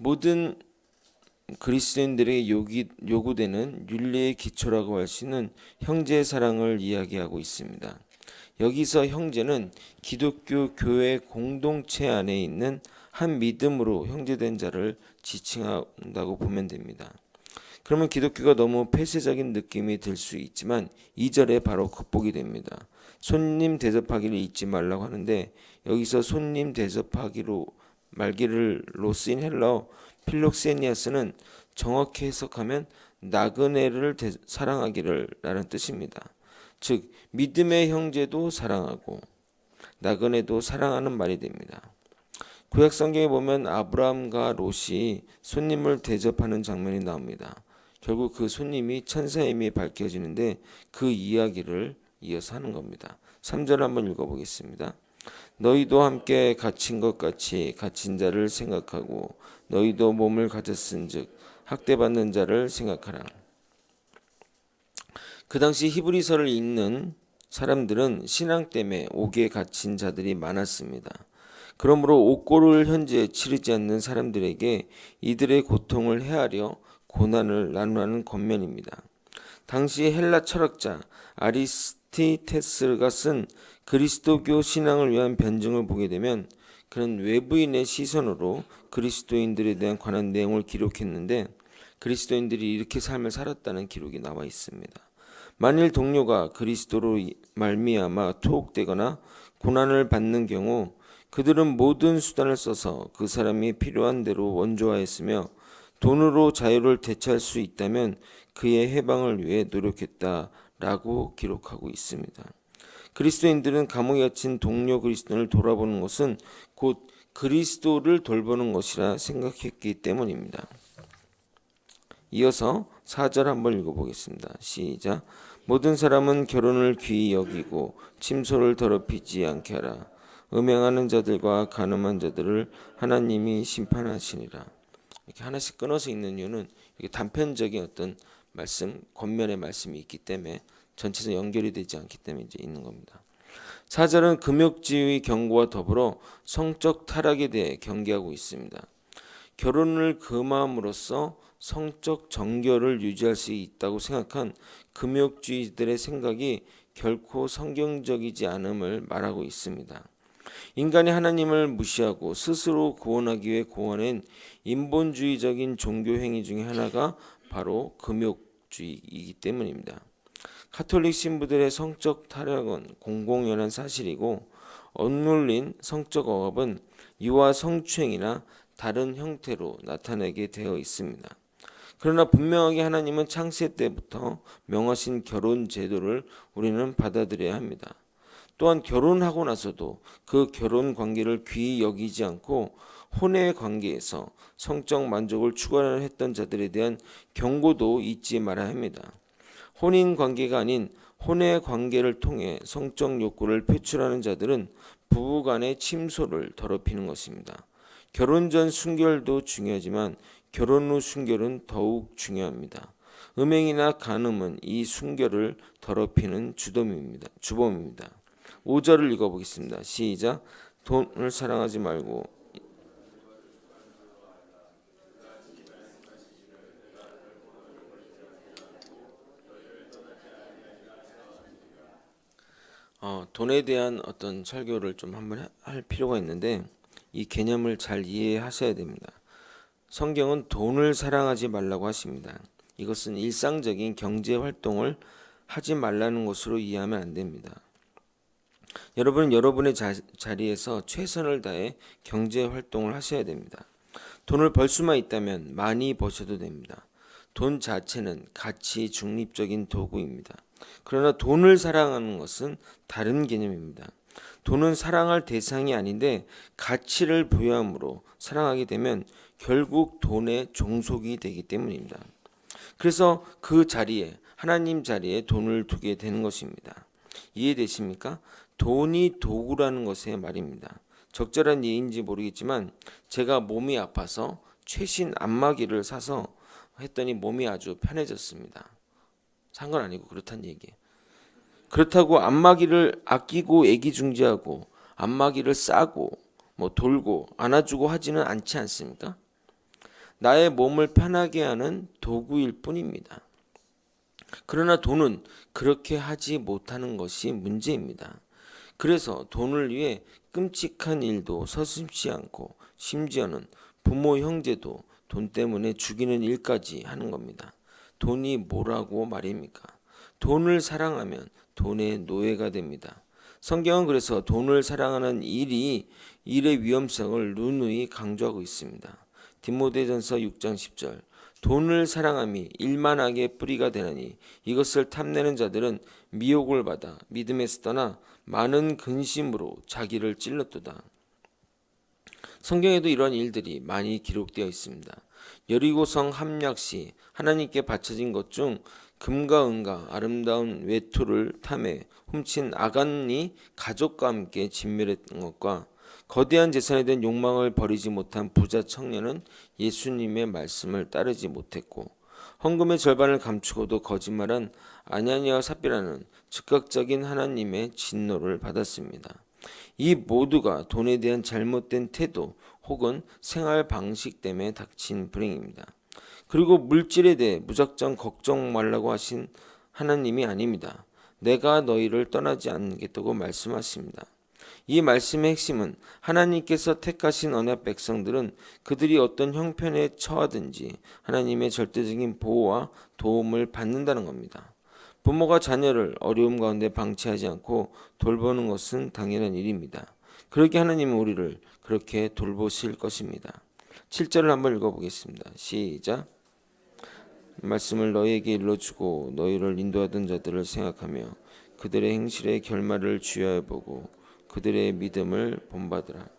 모든 그리스도인들에게 요구되는 윤리의 기초라고 할 수 있는 형제 사랑을 이야기하고 있습니다. 여기서 형제는 기독교 교회 공동체 안에 있는 한 믿음으로 형제된 자를 지칭한다고 보면 됩니다. 그러면 기독교가 너무 폐쇄적인 느낌이 들 수 있지만 2절에 바로 극복이 됩니다. 손님 대접하기를 잊지 말라고 하는데 여기서 손님 대접하기로 말기를로 쓰인 헬라어 필록세니아스는 정확히 해석하면 나그네를 사랑하기를 라는 뜻입니다. 즉 믿음의 형제도 사랑하고 나그네도 사랑하는 말이 됩니다. 구약 성경에 보면 아브라함과 롯이 손님을 대접하는 장면이 나옵니다. 결국 그 손님이 천사임이 밝혀지는데 그 이야기를 이어서 하는 겁니다. 3절 한번 읽어보겠습니다. 너희도 함께 갇힌 것 같이 갇힌 자를 생각하고 너희도 몸을 가졌은즉 학대받는 자를 생각하라. 그 당시 히브리서를 읽는 사람들은 신앙 때문에 옥에 갇힌 자들이 많았습니다. 그러므로 옥고를 현재 치르지 않는 사람들에게 이들의 고통을 헤아려 고난을 나누라는 권면입니다. 당시 헬라 철학자 아리스티테스가 쓴 그리스도교 신앙을 위한 변증을 보게 되면 그는 외부인의 시선으로 그리스도인들에 대한 관한 내용을 기록했는데 그리스도인들이 이렇게 삶을 살았다는 기록이 나와 있습니다. 만일 동료가 그리스도로 말미암아 투옥되거나 고난을 받는 경우 그들은 모든 수단을 써서 그 사람이 필요한 대로 원조하였으며 돈으로 자유를 대체할 수 있다면 그의 해방을 위해 노력했다라고 기록하고 있습니다. 그리스도인들은 감옥에 갇힌 동료 그리스도인을 돌아보는 것은 곧 그리스도를 돌보는 것이라 생각했기 때문입니다. 이어서 4절 한번 읽어보겠습니다. 시작. 모든 사람은 결혼을 귀히 여기고 침소를 더럽히지 않게 하라. 음행하는 자들과 간음한 자들을 하나님이 심판하시니라. 이렇게 하나씩 끊어서 읽는 이유는 이게 단편적인 어떤 말씀, 권면의 말씀이 있기 때문에 전체적으로 연결이 되지 않기 때문에 이제 있는 겁니다. 4절은 금욕지의 경고와 더불어 성적 타락에 대해 경계하고 있습니다. 결혼을 금함으로써 성적 정결을 유지할 수 있다고 생각한 금욕주의들의 생각이 결코 성경적이지 않음을 말하고 있습니다. 인간이 하나님을 무시하고 스스로 구원하기 위해 고안한 인본주의적인 종교 행위 중에 하나가 바로 금욕주의이기 때문입니다. 가톨릭 신부들의 성적 타락은 공공연한 사실이고 억눌린 성적 억압은 유아 성추행이나 다른 형태로 나타나게 되어 있습니다. 그러나 분명하게 하나님은 창세 때부터 명하신 결혼 제도를 우리는 받아들여야 합니다. 또한 결혼하고 나서도 그 결혼 관계를 귀히 여기지 않고 혼의 관계에서 성적 만족을 추구하려 했던 자들에 대한 경고도 잊지 말아야 합니다. 혼인 관계가 아닌 혼의 관계를 통해 성적 욕구를 표출하는 자들은 부부 간의 침소를 더럽히는 것입니다. 결혼 전 순결도 중요하지만 결혼 후 순결은 더욱 중요합니다. 음행이나 간음은 이 순결을 더럽히는 주범입니다. 5절을 읽어보겠습니다. 시작. 돈을 사랑하지 말고 돈에 대한 어떤 설교를 좀 한번 할 필요가 있는데 이 개념을 잘 이해하셔야 됩니다. 성경은 돈을 사랑하지 말라고 하십니다. 이것은 일상적인 경제 활동을 하지 말라는 것으로 이해하면 안 됩니다. 여러분은 여러분의 자리에서 최선을 다해 경제 활동을 하셔야 됩니다. 돈을 벌 수만 있다면 많이 버셔도 됩니다. 돈 자체는 가치 중립적인 도구입니다. 그러나 돈을 사랑하는 것은 다른 개념입니다. 돈은 사랑할 대상이 아닌데 가치를 부여함으로 사랑하게 되면 결국 돈의 종속이 되기 때문입니다. 그래서 그 자리에 하나님 자리에 돈을 두게 되는 것입니다. 이해되십니까? 돈이 도구라는 것의 말입니다. 적절한 예인지 모르겠지만 제가 몸이 아파서 최신 안마기를 사서 했더니 몸이 아주 편해졌습니다. 산 건 아니고 그렇다는 얘기예요. 그렇다고 안마기를 아끼고 애기중지하고 안마기를 싸고 돌고 안아주고 하지는 않지 않습니까? 나의 몸을 편하게 하는 도구일 뿐입니다. 그러나 돈은 그렇게 하지 못하는 것이 문제입니다. 그래서 돈을 위해 끔찍한 일도 서슴지 않고 심지어는 부모 형제도 돈 때문에 죽이는 일까지 하는 겁니다. 돈이 뭐라고 말입니까? 돈을 사랑하면 돈의 노예가 됩니다. 성경은 그래서 돈을 사랑하는 일의 위험성을 누누이 강조하고 있습니다. 디모데전서 6장 10절 돈을 사랑함이 일만하게 뿌리가 되나니 이것을 탐내는 자들은 미혹을 받아 믿음에서 떠나 많은 근심으로 자기를 찔렀도다. 성경에도 이런 일들이 많이 기록되어 있습니다. 여리고성 함락 시 하나님께 바쳐진 것 중 금과 은과 아름다운 외투를 탐해 훔친 아간이 가족과 함께 진멸했던 것과 거대한 재산에 대한 욕망을 버리지 못한 부자 청년은 예수님의 말씀을 따르지 못했고 헌금의 절반을 감추고도 거짓말한 아냐니아와 삽비라는 즉각적인 하나님의 진노를 받았습니다. 이 모두가 돈에 대한 잘못된 태도 혹은 생활 방식 때문에 닥친 불행입니다. 그리고 물질에 대해 무작정 걱정 말라고 하신 하나님이 아닙니다. 내가 너희를 떠나지 않겠다고 말씀하십니다. 이 말씀의 핵심은 하나님께서 택하신 언약 백성들은 그들이 어떤 형편에 처하든지 하나님의 절대적인 보호와 도움을 받는다는 겁니다. 부모가 자녀를 어려움 가운데 방치하지 않고 돌보는 것은 당연한 일입니다. 그렇게 하나님은 우리를 그렇게 돌보실 것입니다. 7절을 한번 읽어보겠습니다. 시작. 말씀을 너희에게 일러주고 너희를 인도하던 자들을 생각하며 그들의 행실의 결말을 주의하여 보고 그들의 믿음을 본받으라.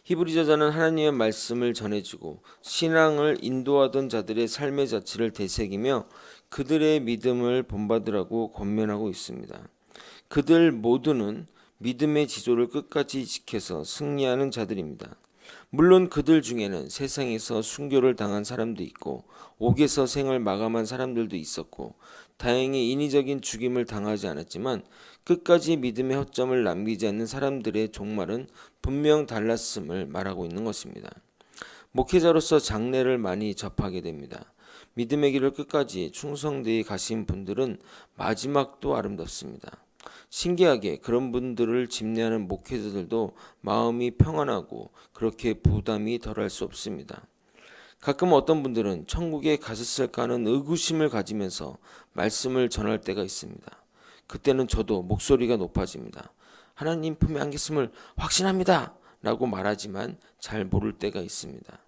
히브리 저자는 하나님의 말씀을 전해주고 신앙을 인도하던 자들의 삶의 자체를 되새기며 그들의 믿음을 본받으라고 권면하고 있습니다. 그들 모두는 믿음의 지조를 끝까지 지켜서 승리하는 자들입니다. 물론 그들 중에는 세상에서 순교를 당한 사람도 있고 옥에서 생을 마감한 사람들도 있었고 다행히 인위적인 죽임을 당하지 않았지만 끝까지 믿음의 허점을 남기지 않는 사람들의 종말은 분명 달랐음을 말하고 있는 것입니다. 목회자로서 장례를 많이 접하게 됩니다. 믿음의 길을 끝까지 충성되이 가신 분들은 마지막도 아름답습니다. 신기하게 그런 분들을 집례하는 목회자들도 마음이 평안하고 그렇게 부담이 덜할 수 없습니다. 가끔 어떤 분들은 천국에 가셨을까 하는 의구심을 가지면서 말씀을 전할 때가 있습니다. 그때는 저도 목소리가 높아집니다. 하나님 품에 안겼음을 확신합니다 라고 말하지만 잘 모를 때가 있습니다.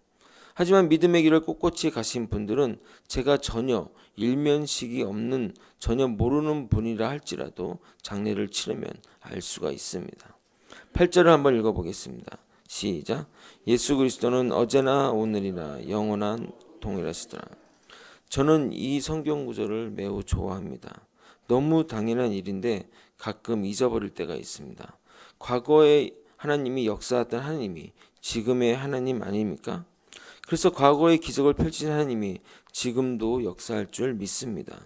하지만 믿음의 길을 꼿꼿이 가신 분들은 제가 전혀 일면식이 없는 전혀 모르는 분이라 할지라도 장례를 치르면 알 수가 있습니다. 8절을 한번 읽어보겠습니다. 시작. 예수 그리스도는 어제나 오늘이나 영원한 동일하시더라. 저는 이 성경 구절을 매우 좋아합니다. 너무 당연한 일인데 가끔 잊어버릴 때가 있습니다. 과거에 하나님이 역사했던 하나님이 지금의 하나님 아닙니까? 그래서 과거의 기적을 펼친 하나님이 지금도 역사할 줄 믿습니다.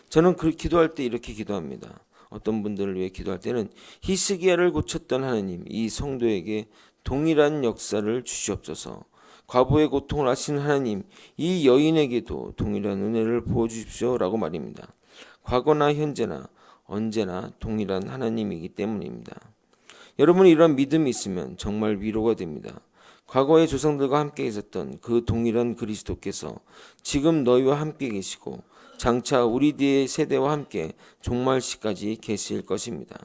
저는 기도할 때 이렇게 기도합니다. 어떤 분들을 위해 기도할 때는 히스기야를 고쳤던 하나님, 이 성도에게 동일한 역사를 주시옵소서. 과부의 고통을 아시는 하나님, 이 여인에게도 동일한 은혜를 부어주십시오 라고 말입니다. 과거나 현재나 언제나 동일한 하나님이기 때문입니다. 여러분이 이런 믿음이 있으면 정말 위로가 됩니다. 과거의 조상들과 함께 있었던 그 동일한 그리스도께서 지금 너희와 함께 계시고 장차 우리 뒤의 세대와 함께 종말시까지 계실 것입니다.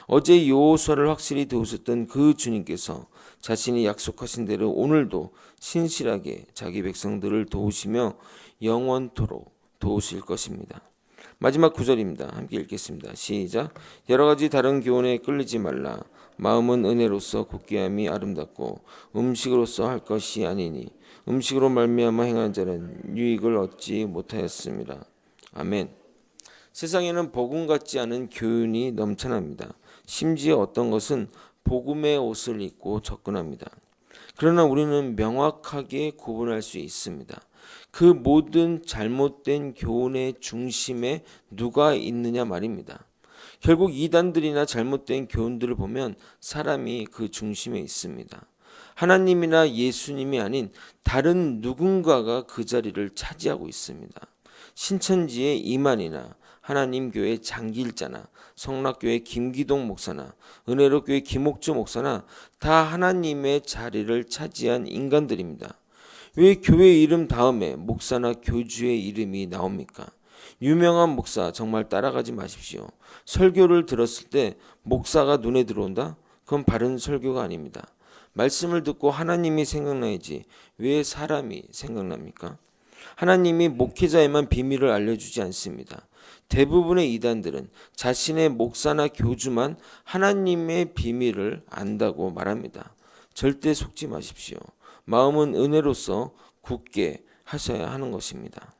어제 여호수아를 확실히 도우셨던 그 주님께서 자신이 약속하신 대로 오늘도 신실하게 자기 백성들을 도우시며 영원토록 도우실 것입니다. 마지막 구절입니다. 함께 읽겠습니다. 시작. 여러 가지 다른 교훈에 끌리지 말라. 마음은 은혜로서 굳게함이 아름답고 음식으로서 할 것이 아니니 음식으로 말미암아 행한 자는 유익을 얻지 못하였습니다. 아멘. 세상에는 복음 같지 않은 교훈이 넘쳐납니다. 심지어 어떤 것은 복음의 옷을 입고 접근합니다. 그러나 우리는 명확하게 구분할 수 있습니다. 그 모든 잘못된 교훈의 중심에 누가 있느냐 말입니다. 결국 이단들이나 잘못된 교훈들을 보면 사람이 그 중심에 있습니다. 하나님이나 예수님이 아닌 다른 누군가가 그 자리를 차지하고 있습니다. 신천지의 이만희나 하나님 교회 장기일자나 성락교회 김기동 목사나 은혜로교회 김옥주 목사나 다 하나님의 자리를 차지한 인간들입니다. 왜 교회 이름 다음에 목사나 교주의 이름이 나옵니까? 유명한 목사 정말 따라가지 마십시오. 설교를 들었을 때 목사가 눈에 들어온다? 그건 바른 설교가 아닙니다. 말씀을 듣고 하나님이 생각나야지 왜 사람이 생각납니까? 하나님이 목회자에만 비밀을 알려주지 않습니다. 대부분의 이단들은 자신의 목사나 교주만 하나님의 비밀을 안다고 말합니다. 절대 속지 마십시오. 마음은 은혜로서 굳게 하셔야 하는 것입니다.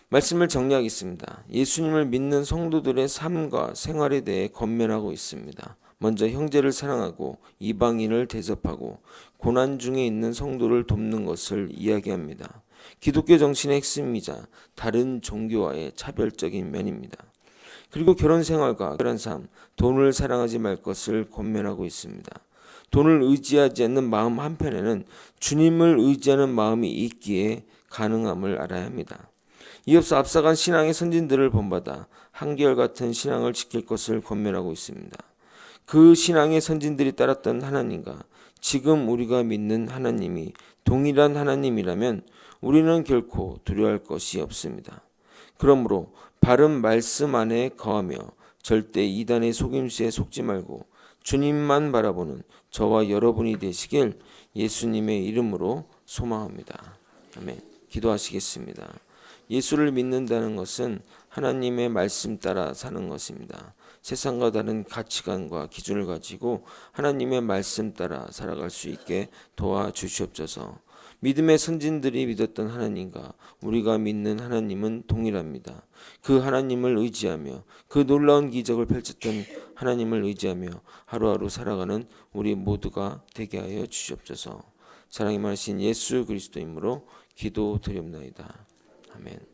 말씀을 정리하겠습니다. 예수님을 믿는 성도들의 삶과 생활에 대해 권면하고 있습니다. 먼저 형제를 사랑하고 이방인을 대접하고 고난 중에 있는 성도를 돕는 것을 이야기합니다. 기독교 정신의 핵심이자 다른 종교와의 차별적인 면입니다. 그리고 결혼 생활과 특별한 삶, 돈을 사랑하지 말 것을 권면하고 있습니다. 돈을 의지하지 않는 마음 한편에는 주님을 의지하는 마음이 있기에 가능함을 알아야 합니다. 이어서 앞서간 신앙의 선진들을 본받아 한결같은 신앙을 지킬 것을 권면하고 있습니다. 그 신앙의 선진들이 따랐던 하나님과 지금 우리가 믿는 하나님이 동일한 하나님이라면 우리는 결코 두려워할 것이 없습니다. 그러므로 바른 말씀 안에 거하며 절대 이단의 속임수에 속지 말고 주님만 바라보는 저와 여러분이 되시길 예수님의 이름으로 소망합니다. 아멘. 기도하시겠습니다. 예수를 믿는다는 것은 하나님의 말씀 따라 사는 것입니다. 세상과 다른 가치관과 기준을 가지고 하나님의 말씀 따라 살아갈 수 있게 도와주시옵소서. 믿음의 선진들이 믿었던 하나님과 우리가 믿는 하나님은 동일합니다. 그 하나님을 의지하며 그 놀라운 기적을 펼쳤던 하나님을 의지하며 하루하루 살아가는 우리 모두가 되게 하여 주시옵소서. 사랑이 많으신 예수 그리스도 이름으로 기도드립나이다. 아멘.